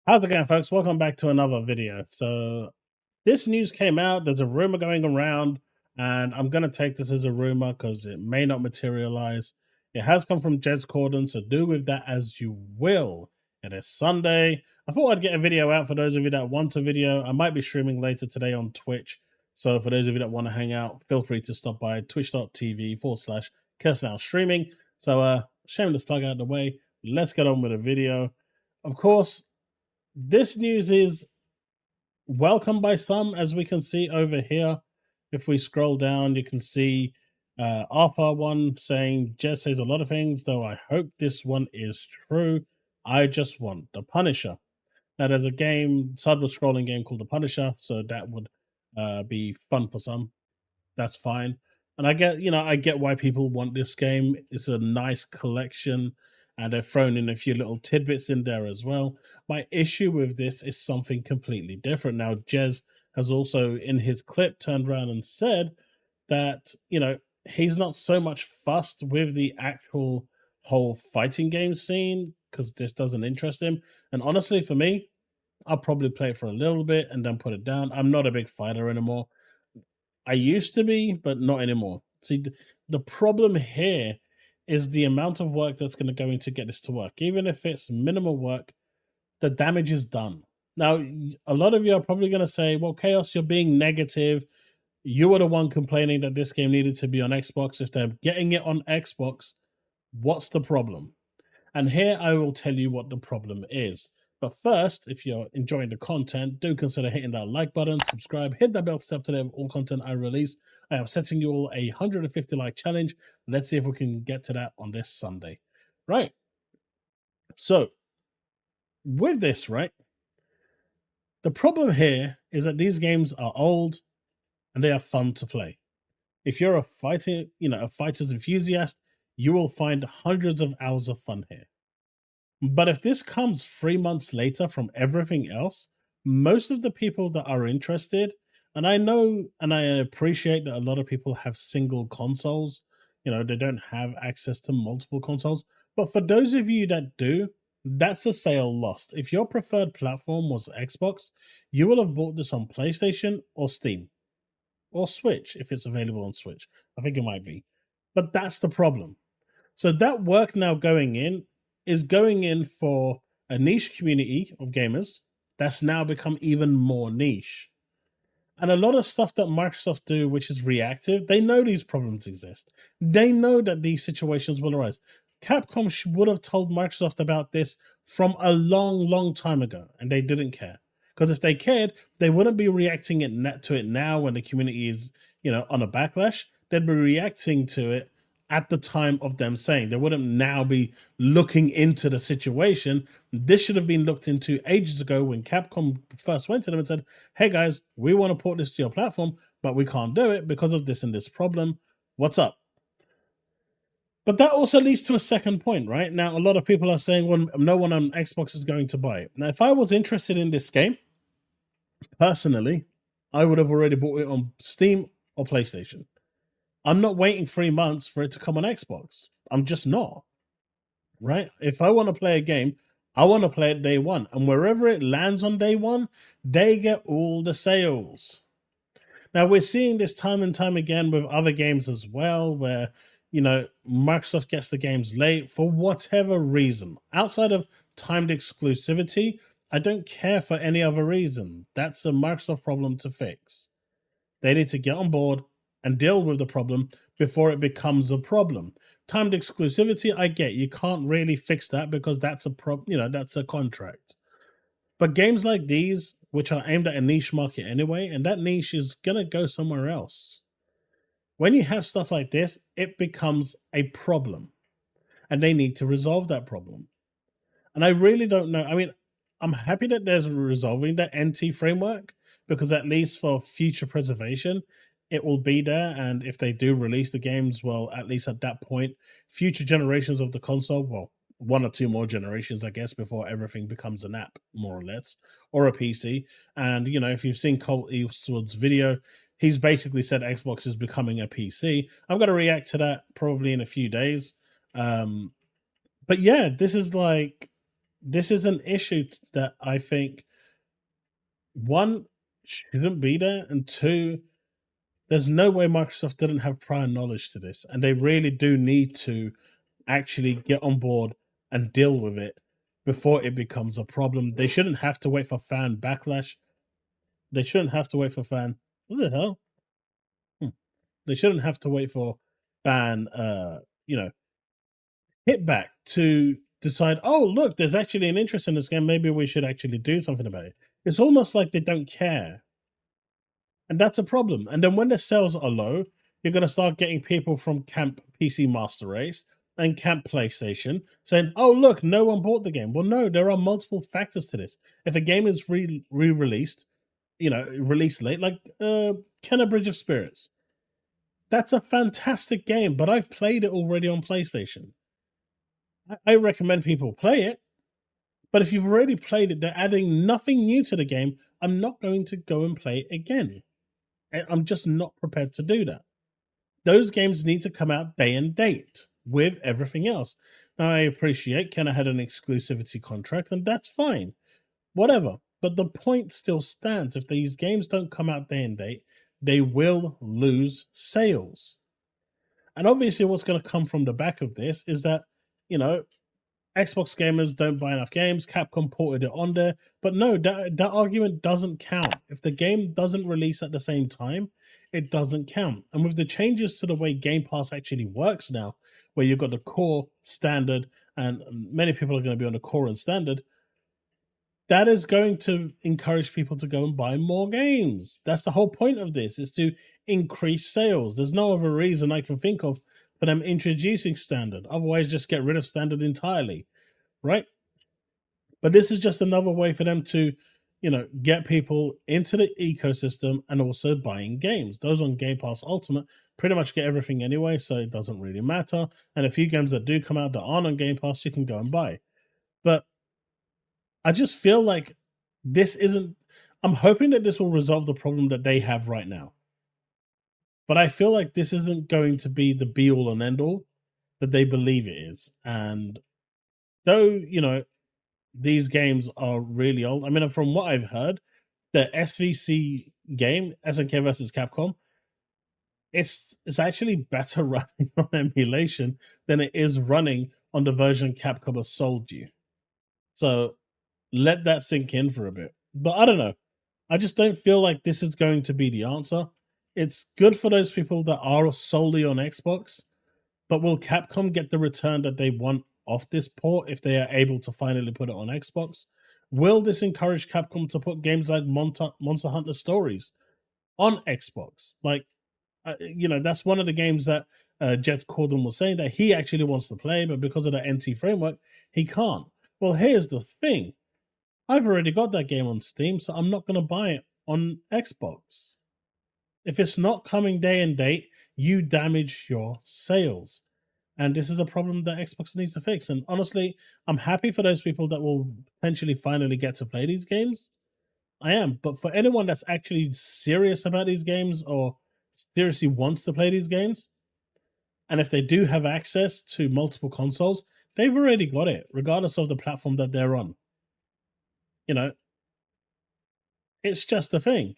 How's it going, folks? Welcome back to another video. So this news came out. There's a rumor going around, and I'm going to take this as a rumor because it may not materialize. It has come from Jez Corden, so do with that as you will. It is Sunday. I thought I'd get a video out for those of you that want a video. I might be streaming later today on Twitch. So for those of you that want to hang out, feel free to stop by twitch.tv/TheChaosLounge streaming. So shameless plug out of the way. Let's get on with the video. Of course, this news is welcome by some, as we can see over here. If we scroll down, you can see Arthur one saying, Jez says a lot of things, though I hope this one is true. I just want the Punisher. Now, there's a game, sideways scrolling game called the Punisher, so that would be fun for some. That's fine. And I get why people want this game. It's a nice collection, and they've thrown in a few little tidbits in there as well. My issue with this is something completely different. Now, Jez has also in his clip turned around and said that, he's not so much fussed with the actual whole fighting game scene because this doesn't interest him. And honestly, for me, I'll probably play it for a little bit and then put it down. I'm not a big fighter anymore. I used to be, but not anymore. See, the problem here is the amount of work that's going to go into get this to work. Even if it's minimal work, the damage is done. Now, a lot of you are probably going to say, well, Chaos, you're being negative. You were the one complaining that this game needed to be on Xbox. If they're getting it on Xbox, what's the problem? And here I will tell you what the problem is. But first, if you're enjoying the content, do consider hitting that like button, subscribe, hit that bell to stay up to date with all content I release. I am setting you all a 150 like challenge. Let's see if we can get to that on this Sunday. Right. So, with this, right, the problem here is that these games are old and they are fun to play. If you're a fighter's enthusiast, you will find hundreds of hours of fun here. But if this comes 3 months later from everything else, most of the people that are interested, and I know and I appreciate that a lot of people have single consoles, they don't have access to multiple consoles. But for those of you that do, that's a sale lost. If your preferred platform was Xbox, you will have bought this on PlayStation or Steam or Switch if it's available on Switch. I think it might be. But that's the problem. So that work now going in is going in for a niche community of gamers that's now become even more niche. And a lot of stuff that Microsoft do, which is reactive, they know these problems exist. They know that these situations will arise. Capcom would have told Microsoft about this from a long, long time ago, and they didn't care. Because if they cared, they wouldn't be reacting to it now when the community is, on a backlash. They'd be reacting to it at the time of them saying. They wouldn't now be looking into the situation. This should have been looked into ages ago when Capcom first went to them and said, hey guys, we want to port this to your platform, but we can't do it because of this and this problem. What's up? But that also leads to a second point, right? Now, a lot of people are saying, well, no one on Xbox is going to buy it. Now, if I was interested in this game, personally, I would have already bought it on Steam or PlayStation. I'm not waiting 3 months for it to come on Xbox. I'm just not. Right? If I want to play a game, I want to play it day one. And wherever it lands on day one, they get all the sales. Now, we're seeing this time and time again with other games as well, where, Microsoft gets the games late for whatever reason. Outside of timed exclusivity, I don't care for any other reason. That's a Microsoft problem to fix. They need to get on board and deal with the problem before it becomes a problem. Timed exclusivity, I get. You can't really fix that because that's that's a contract. But games like these, which are aimed at a niche market anyway, and that niche is gonna go somewhere else. When you have stuff like this, it becomes a problem. And they need to resolve that problem. And I really don't know. I mean, I'm happy that there's resolving the NT framework, because at least for future preservation, it will be there. And if they do release the games, well, at least at that point, future generations of the console, well, 1 or 2 more generations, I guess, before everything becomes an app, more or less, or a PC. And, if you've seen Colt Eastwood's video, he's basically said Xbox is becoming a PC. I'm going to react to that probably in a few days. But yeah, this is like, this is an issue that I think, one, shouldn't be there, and two, there's no way Microsoft didn't have prior knowledge to this, and they really do need to actually get on board and deal with it before it becomes a problem. They shouldn't have to wait for fan backlash. They shouldn't have to wait for fan. What the hell? They shouldn't have to wait for fan, hit back to decide, oh, look, there's actually an interest in this game. Maybe we should actually do something about it. It's almost like they don't care. And that's a problem. And then when the sales are low, you're going to start getting people from Camp PC Master Race and Camp PlayStation saying, oh, look, no one bought the game. Well, no, there are multiple factors to this. If a game is re-released, released late, like Kenna Bridge of Spirits, that's a fantastic game, but I've played it already on PlayStation. I recommend people play it, but if you've already played it, they're adding nothing new to the game. I'm not going to go and play it again. I'm just not prepared to do that. Those games need to come out day and date with everything else. Now, I appreciate Kenna had an exclusivity contract, and that's fine. Whatever. But the point still stands. If these games don't come out day and date, they will lose sales. And obviously what's going to come from the back of this is that, Xbox gamers don't buy enough games. Capcom ported it on there. But no, that argument doesn't count. If the game doesn't release at the same time, it doesn't count. And with the changes to the way Game Pass actually works now, where you've got the core, standard, and many people are going to be on the core and standard, that is going to encourage people to go and buy more games. That's the whole point of this, is to increase sales. There's no other reason I can think of for them introducing standard. Otherwise, just get rid of standard entirely, right? But this is just another way for them to, get people into the ecosystem and also buying games. Those on Game Pass Ultimate pretty much get everything anyway, so it doesn't really matter. And a few games that do come out that aren't on Game Pass, you can go and buy. But I just feel like this isn't... I'm hoping that this will resolve the problem that they have right now. But I feel like this isn't going to be the be-all and end-all that they believe it is. And though, these games are really old. I mean, from what I've heard, the SVC game, SNK versus Capcom, it's actually better running on emulation than it is running on the version Capcom has sold you. So let that sink in for a bit. But I don't know. I just don't feel like this is going to be the answer. It's good for those people that are solely on Xbox, but will Capcom get the return that they want off this port if they are able to finally put it on Xbox? Will this encourage Capcom to put games like Monster Hunter Stories on Xbox? Like, that's one of the games that Jet Corden was saying that he actually wants to play, but because of the NT framework, he can't. Well, here's the thing. I've already got that game on Steam, so I'm not going to buy it on Xbox. If it's not coming day and date, you damage your sales. And this is a problem that Xbox needs to fix. And honestly, I'm happy for those people that will potentially finally get to play these games. I am. But for anyone that's actually serious about these games or seriously wants to play these games, and if they do have access to multiple consoles, they've already got it, regardless of the platform that they're on. It's just a thing.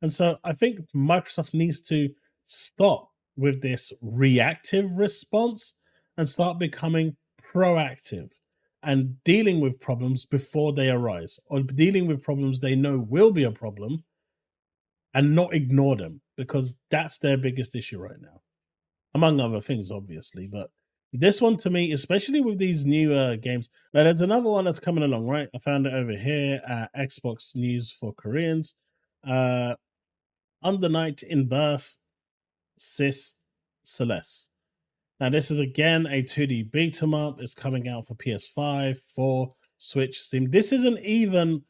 And so I think Microsoft needs to stop with this reactive response and start becoming proactive and dealing with problems before they arise, or dealing with problems they know will be a problem and not ignore them, because that's their biggest issue right now, among other things, obviously. But this one, to me, especially with these new games, now there's another one that's coming along, right? I found it over here at Xbox News for Koreans. Under Night in Birth, Sis Celeste. Now, this is again a 2D beat 'em up. It's coming out for PS5, 4, Switch, Steam. This isn't even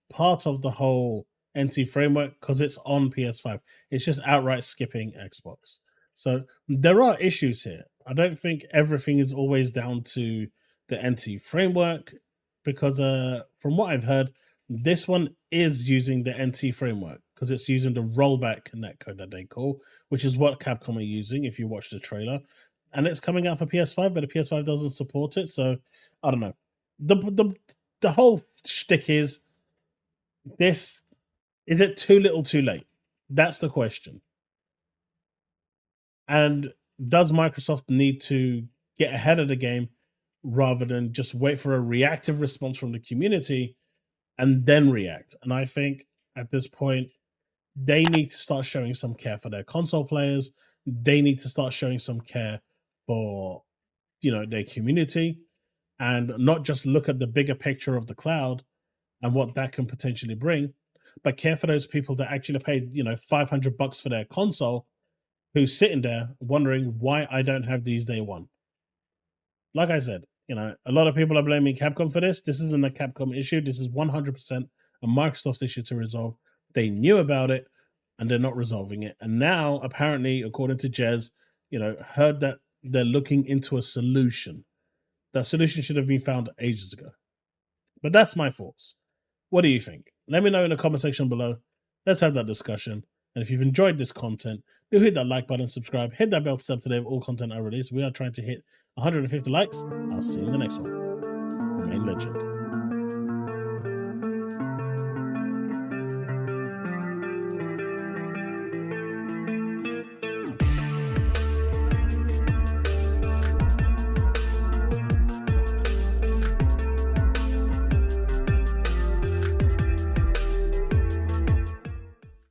part of the whole NT framework because it's on PS5. It's just outright skipping Xbox. So there are issues here. I don't think everything is always down to the NT framework, because from what I've heard, this one is using the NT framework because it's using the rollback netcode that they call, which is what Capcom are using if you watch the trailer. And it's coming out for PS5, but the PS5 doesn't support it. So I don't know. the whole shtick is this: is it too little, too late? That's the question. And does Microsoft need to get ahead of the game rather than just wait for a reactive response from the community and then react? And I think at this point, they need to start showing some care for their console players. They need to start showing some care for, their community, and not just look at the bigger picture of the cloud and what that can potentially bring, but care for those people that actually paid, $500 for their console, who's sitting there wondering why I don't have these day one. Like I said, a lot of people are blaming Capcom for this. This isn't a Capcom issue. This is 100% a Microsoft issue to resolve. They knew about it and they're not resolving it. And now, apparently, according to Jez, heard that they're looking into a solution. That solution should have been found ages ago. But that's my thoughts. What do you think? Let me know in the comment section below. Let's have that discussion. And if you've enjoyed this content, do hit that like button, subscribe, hit that bell to stay up to date with all content I release. We are trying to hit 150 likes. I'll see you in the next one. Remain legend.